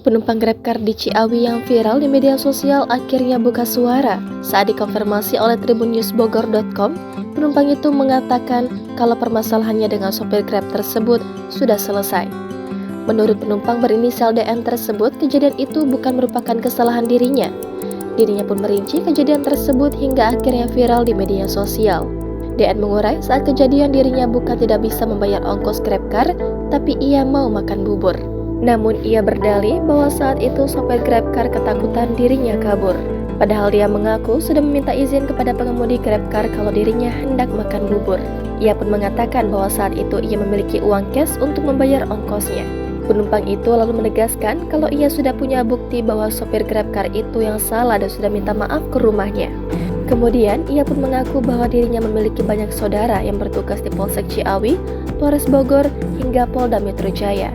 Penumpang GrabCar di Ciawi yang viral di media sosial akhirnya buka suara. Saat dikonfirmasi oleh tribunnews.bogor.com, penumpang itu mengatakan kalau permasalahannya dengan sopir Grab tersebut sudah selesai. Menurut penumpang berinisial DN tersebut, kejadian itu bukan merupakan kesalahan dirinya. Dirinya pun merinci kejadian tersebut hingga akhirnya viral di media sosial. DN mengurai saat kejadian dirinya bukan tidak bisa membayar ongkos GrabCar, tapi ia mau makan bubur. Namun ia berdalih bahwa saat itu sopir GrabCar ketakutan dirinya kabur. Padahal dia mengaku sudah meminta izin kepada pengemudi GrabCar kalau dirinya hendak makan bubur. Ia pun mengatakan bahwa saat itu ia memiliki uang cash untuk membayar ongkosnya. Penumpang itu lalu menegaskan kalau ia sudah punya bukti bahwa sopir GrabCar itu yang salah dan sudah minta maaf ke rumahnya. Kemudian ia pun mengaku bahwa dirinya memiliki banyak saudara yang bertugas di Polsek Ciawi, Polres Bogor, hingga Polda Metro Jaya.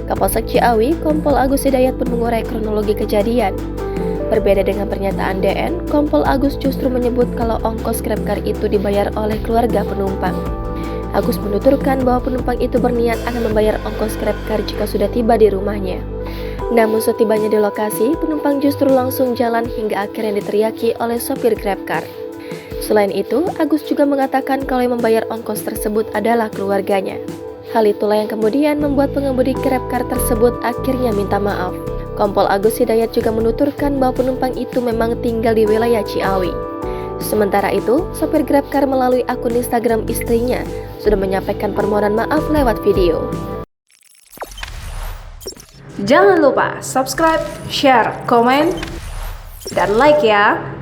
Kapolsek Ciawi, Kompol Agus Hidayat pun mengurai kronologi kejadian. Berbeda dengan pernyataan DN, Kompol Agus justru menyebut kalau ongkos GrabCar itu dibayar oleh keluarga penumpang. Agus menuturkan bahwa penumpang itu berniat akan membayar ongkos GrabCar jika sudah tiba di rumahnya. Namun setibanya di lokasi, penumpang justru langsung jalan hingga akhirnya diteriaki oleh sopir GrabCar. Selain itu, Agus juga mengatakan kalau yang membayar ongkos tersebut adalah keluarganya. Hal itulah yang kemudian membuat pengemudi GrabCar tersebut akhirnya minta maaf. Kompol Agus Hidayat juga menuturkan bahwa penumpang itu memang tinggal di wilayah Ciawi. Sementara itu, sopir GrabCar melalui akun Instagram istrinya sudah menyampaikan permohonan maaf lewat video. Jangan lupa subscribe, share, komen, dan like ya!